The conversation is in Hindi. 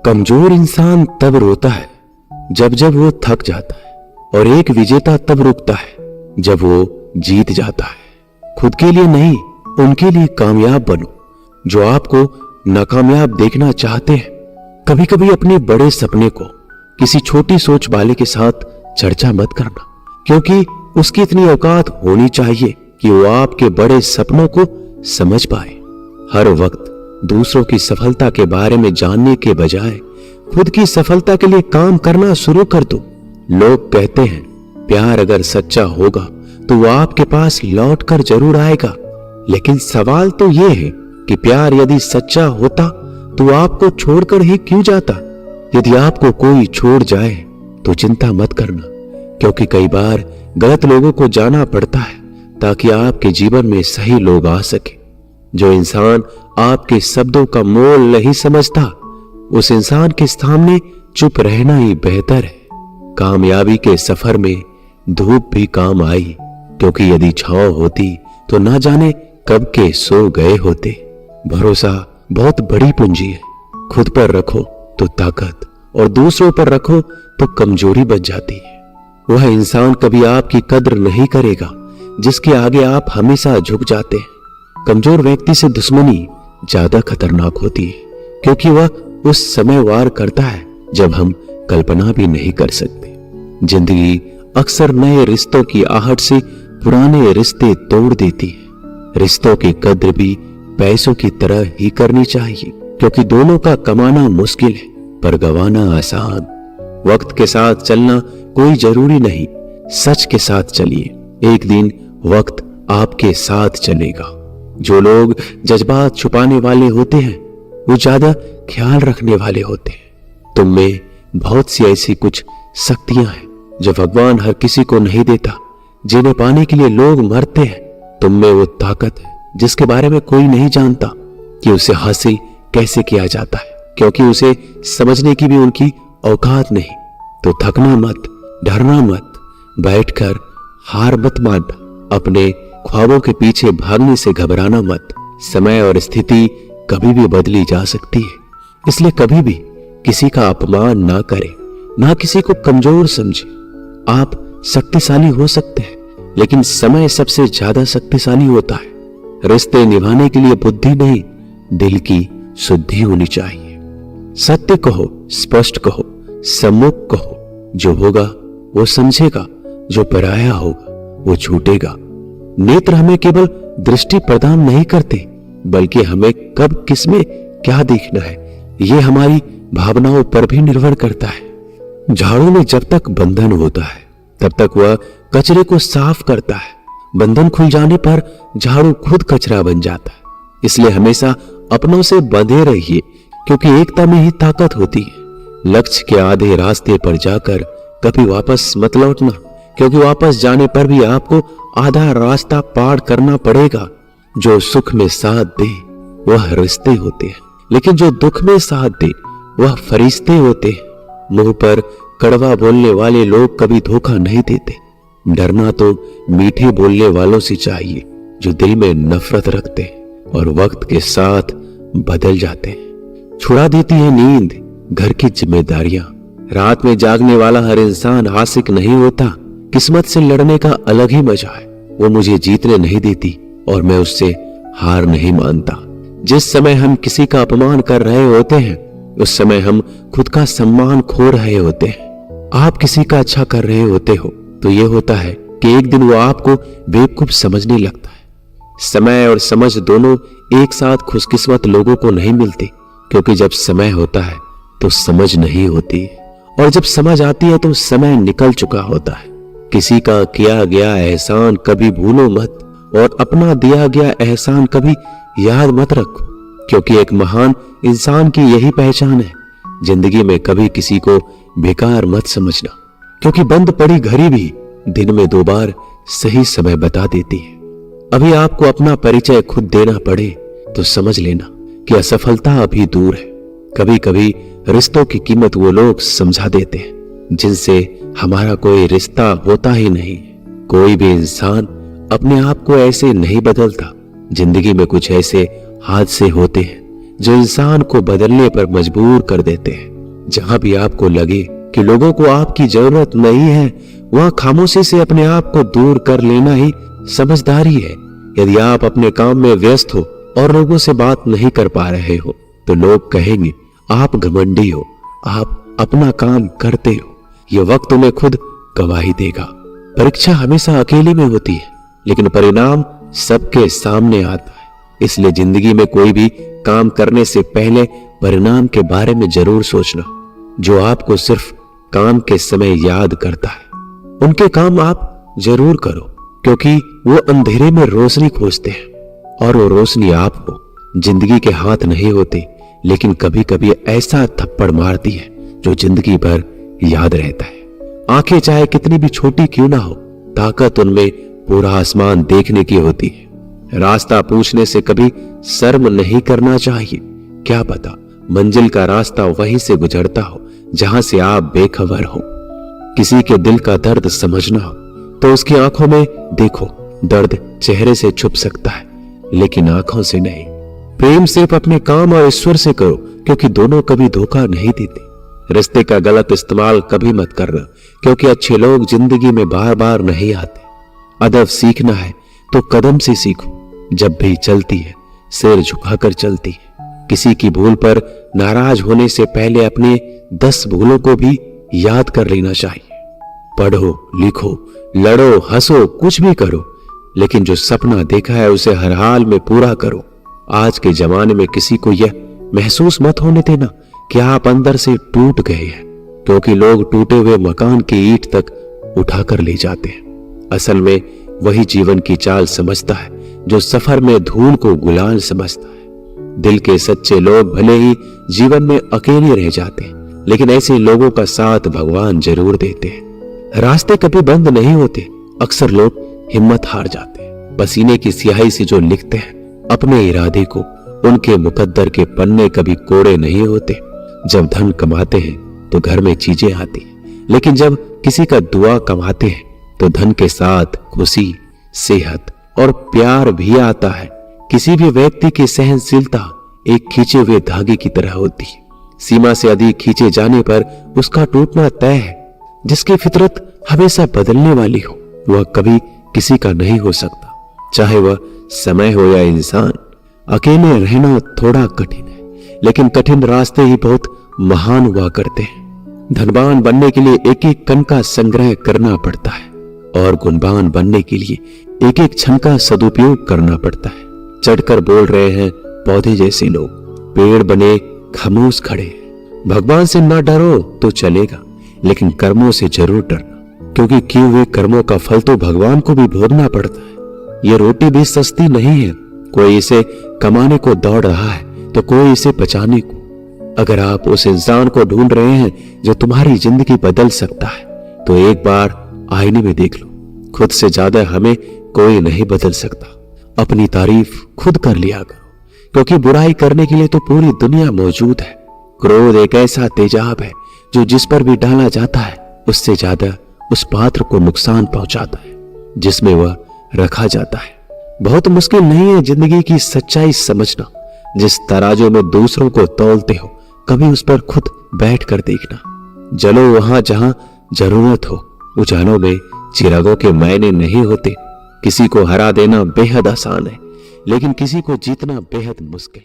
कमजोर इंसान तब रोता है जब जब वो थक जाता है, और एक विजेता तब रुकता है जब वो जीत जाता है। खुद के लिए नहीं, उनके लिए कामयाब बनो जो आपको नाकामयाब देखना चाहते हैं। कभी कभी अपने बड़े सपने को किसी छोटी सोच वाले के साथ चर्चा मत करना, क्योंकि उसकी इतनी औकात होनी चाहिए कि वो आपके बड़े सपनों को समझ पाए। हर वक्त दूसरों की सफलता के बारे में जानने के बजाय खुद की सफलता के लिए काम करना शुरू कर दो। लोग कहते हैं प्यार अगर सच्चा होगा तो वो आपके पास लौट कर जरूर आएगा, लेकिन सवाल तो ये है कि प्यार यदि सच्चा होता तो आपको छोड़कर ही क्यों जाता। यदि आपको कोई छोड़ जाए तो चिंता मत करना, क्योंकि कई बार गलत लोगों को जाना पड़ता है ताकि आपके जीवन में सही लोग आ सके। जो इंसान आपके शब्दों का मोल नहीं समझता, उस इंसान के सामने चुप रहना ही बेहतर है। कामयाबी के सफर में धूप भी काम आई, क्योंकि यदि छांव होती तो ना जाने कब के सो गए होते। भरोसा बहुत बड़ी पूंजी है। खुद पर रखो तो ताकत, और दूसरों पर रखो तो कमजोरी बच जाती है। वह इंसान कभी आपकी कद्र नहीं करेगा जिसके आगे आप हमेशा झुक जाते हैं। कमजोर व्यक्ति से दुश्मनी ज्यादा खतरनाक होती है, क्योंकि वह उस समय वार करता है जब हम कल्पना भी नहीं कर सकते। जिंदगी अक्सर नए रिश्तों की आहट से पुराने रिश्ते तोड़ देती है। रिश्तों की कद्र भी पैसों की तरह ही करनी चाहिए, क्योंकि दोनों का कमाना मुश्किल है पर गंवाना आसान। वक्त के साथ चलना कोई जरूरी नहीं, सच के साथ चलिए, एक दिन वक्त आपके साथ चलेगा। जो लोग जज्बात छुपाने वाले होते हैं वो ज्यादा ख्याल रखने वाले होते हैं। तुम में बहुत सी ऐसी कुछ शक्तियां हैं जो भगवान हर किसी को नहीं देता, जिन्हें पाने के लिए लोग मरते हैं। तुम में वो ताकत है जिसके बारे में कोई नहीं जानता कि उसे हासिल कैसे किया जाता है, क्योंकि उसे समझने की भी उनकी औकात नहीं। तो थकना मत, डरना मत, बैठकर हार मत मानना, अपने ख्वाबों के पीछे भागने से घबराना मत। समय और स्थिति कभी भी बदली जा सकती है, इसलिए कभी भी किसी का अपमान ना करें, ना किसी को कमजोर समझे। आप शक्तिशाली हो सकते हैं, लेकिन समय सबसे ज्यादा शक्तिशाली होता है। रिश्ते निभाने के लिए बुद्धि नहीं, दिल की शुद्धि होनी चाहिए। सत्य कहो, स्पष्ट कहो, सम्मुख कहो। जो होगा वो समझेगा, जो पराया होगा वो छूटेगा। नेत्र हमें केवल दृष्टि प्रदान नहीं करते, बल्कि हमें कब किसमें क्या देखना है ये हमारी भावनाओं पर भी निर्भर करता है। झाड़ू में जब तक बंधन होता है तब तक वह कचरे को साफ करता है। बंधन खुल जाने पर झाड़ू खुद कचरा बन जाता है। इसलिए हमेशा अपनों से बंधे रहिए, क्योंकि एकता में ही ताकत होती है। लक्ष्य के आधे रास्ते पर जाकर कभी वापस मत लौटना, क्योंकि वापस जाने पर भी आपको आधा रास्ता पार करना पड़ेगा। जो सुख में साथ दे वह रिश्ते होते हैं, लेकिन जो दुख में साथ दे वह फरिश्ते होते हैं। मुंह पर कड़वा बोलने वाले लोग कभी धोखा नहीं देते। डरना तो मीठे बोलने वालों से चाहिए जो दिल में नफरत रखते हैं और वक्त के साथ बदल जाते हैं। छुड़ा देती है नींद, घर की जिम्मेदारियां। रात में जागने वाला हर इंसान आशिक नहीं होता। किस्मत से लड़ने का अलग ही मजा है। वो मुझे जीतने नहीं देती और मैं उससे हार नहीं मानता। जिस समय हम किसी का अपमान कर रहे होते हैं उस समय हम खुद का सम्मान खो रहे होते हैं। आप किसी का अच्छा कर रहे होते हो तो ये होता है कि एक दिन वो आपको बेवकूफ समझने लगता है। समय और समझ दोनों एक साथ खुशकिस्मत लोगों को नहीं मिलते, क्योंकि जब समय होता है तो समझ नहीं होती, और जब समझ आती है तो समय निकल चुका होता है। किसी का किया गया एहसान कभी भूलो मत, और अपना दिया गया एहसान कभी याद मत रखो, क्योंकि एक महान इंसान की यही पहचान है। जिंदगी में कभी किसी को बेकार मत समझना, क्योंकि बंद पड़ी घड़ी भी दिन में 2 बार सही समय बता देती है। अभी आपको अपना परिचय खुद देना पड़े तो समझ लेना कि असफलता अभी दूर है। कभी कभी रिश्तों की कीमत वो लोग समझा देते हैं जिनसे हमारा कोई रिश्ता होता ही नहीं। कोई भी इंसान अपने आप को ऐसे नहीं बदलता। जिंदगी में कुछ ऐसे हादसे होते हैं जो इंसान को बदलने पर मजबूर कर देते हैं। जहां भी आपको लगे कि लोगों को आपकी जरूरत नहीं है, वहां खामोशी से अपने आप को दूर कर लेना ही समझदारी है। यदि आप अपने काम में व्यस्त हो और लोगों से बात नहीं कर पा रहे हो, तो लोग कहेंगे आप घमंडी हो, आप अपना काम करते हो। यह वक्त तुम्हें खुद गवाही देगा। परीक्षा हमेशा अकेले में होती है, लेकिन परिणाम सबके सामने आता है। इसलिए जिंदगी में कोई भी काम करने से पहले परिणाम के बारे में जरूर सोचना। जो आपको सिर्फ काम के समय याद करता है, उनके काम आप जरूर करो, क्योंकि वो अंधेरे में रोशनी खोजते हैं और वो रोशनी आपको जिंदगी के हाथ नहीं होती, लेकिन कभी कभी ऐसा थप्पड़ मारती है जो जिंदगी भर याद रहता है। आंखें चाहे कितनी भी छोटी क्यों ना हो, ताकत उनमें पूरा आसमान देखने की होती है। रास्ता पूछने से कभी शर्म नहीं करना चाहिए। क्या पता मंजिल का रास्ता वहीं से गुजरता हो जहां से आप बेखबर हो। किसी के दिल का दर्द समझना हो तो उसकी आंखों में देखो। दर्द चेहरे से छुप सकता है, लेकिन आंखों से नहीं। प्रेम सिर्फ अपने काम और ईश्वर से करो, क्योंकि दोनों कभी धोखा नहीं देते। रिश्ते का गलत इस्तेमाल कभी मत करना, क्योंकि अच्छे लोग जिंदगी में बार बार नहीं आते। अदब सीखना है तो कदम से सीखो। जब भी चलती है सिर झुकाकर चलती है। किसी की भूल पर नाराज होने से पहले अपने 10 भूलों को भी याद कर लेना चाहिए। पढ़ो, लिखो, लड़ो, हंसो, कुछ भी करो, लेकिन जो सपना देखा है उसे हर हाल में पूरा करो। आज के जमाने में किसी को यह महसूस मत होने देना कि आप अंदर से टूट गए हैं, क्योंकि लोग टूटे हुए मकान की ईंट तक उठाकर ले जाते हैं। असल में वही जीवन की चाल समझता है जो सफर में धूल को गुलाल समझता है। दिल के सच्चे लोग भले ही जीवन में अकेले रह जाते हैं, लेकिन ऐसे लोगों का साथ भगवान जरूर देते हैं। रास्ते कभी बंद नहीं होते। अक्सर लोग हिम्मत हार जाते हैं। पसीने की स्याही से जो लिखते हैं अपने इरादे को, उनके मुकद्दर के पन्ने कभी कोड़े नहीं होते। जब धन कमाते हैं तो घर में चीजें आती हैं, लेकिन जब किसी का दुआ कमाते हैं तो धन के साथ खुशी, सेहत और प्यार भी आता है। किसी भी व्यक्ति की सहनशीलता एक खींचे हुए धागे की तरह होती है। सीमा से अधिक खींचे जाने पर उसका टूटना तय है। जिसकी फितरत हमेशा बदलने वाली हो, वह कभी किसी का नहीं हो सकता, चाहे वह समय हो या इंसान। अकेले रहना थोड़ा कठिन है, लेकिन कठिन रास्ते ही बहुत महान हुआ करते हैं। धनवान बनने के लिए एक एक कण का संग्रह करना पड़ता है, और गुणवान बनने के लिए एक एक क्षण का सदुपयोग करना पड़ता है। चढ़कर बोल रहे हैं पौधे जैसे लोग, पेड़ बने खामोश खड़े। भगवान से ना डरो तो चलेगा, लेकिन कर्मों से जरूर डरना, क्योंकि किए हुए कर्मों का फल तो भगवान को भी भोगना पड़ता है। ये रोटी भी सस्ती नहीं है। कोई इसे कमाने को दौड़ रहा है तो कोई इसे बचाने को। अगर आप उस इंसान को ढूंढ रहे हैं जो तुम्हारी जिंदगी बदल सकता है, तो एक बार आईने में देख लो। खुद से ज्यादा हमें कोई नहीं बदल सकता। अपनी तारीफ खुद कर लिया करो, क्योंकि बुराई करने के लिए तो पूरी दुनिया मौजूद है। क्रोध एक ऐसा तेजाब है जो जिस पर भी डाला जाता है उससे ज्यादा उस पात्र को नुकसान पहुंचाता है जिसमें वह रखा जाता है। बहुत मुश्किल नहीं है जिंदगी की सच्चाई समझना। जिस तराजू में दूसरों को तौलते हो, कभी उस पर खुद बैठ कर देखना। जलो वहां जहां जरूरत हो। उजालों में चिरागों के मायने नहीं होते। किसी को हरा देना बेहद आसान है, लेकिन किसी को जीतना बेहद मुश्किल।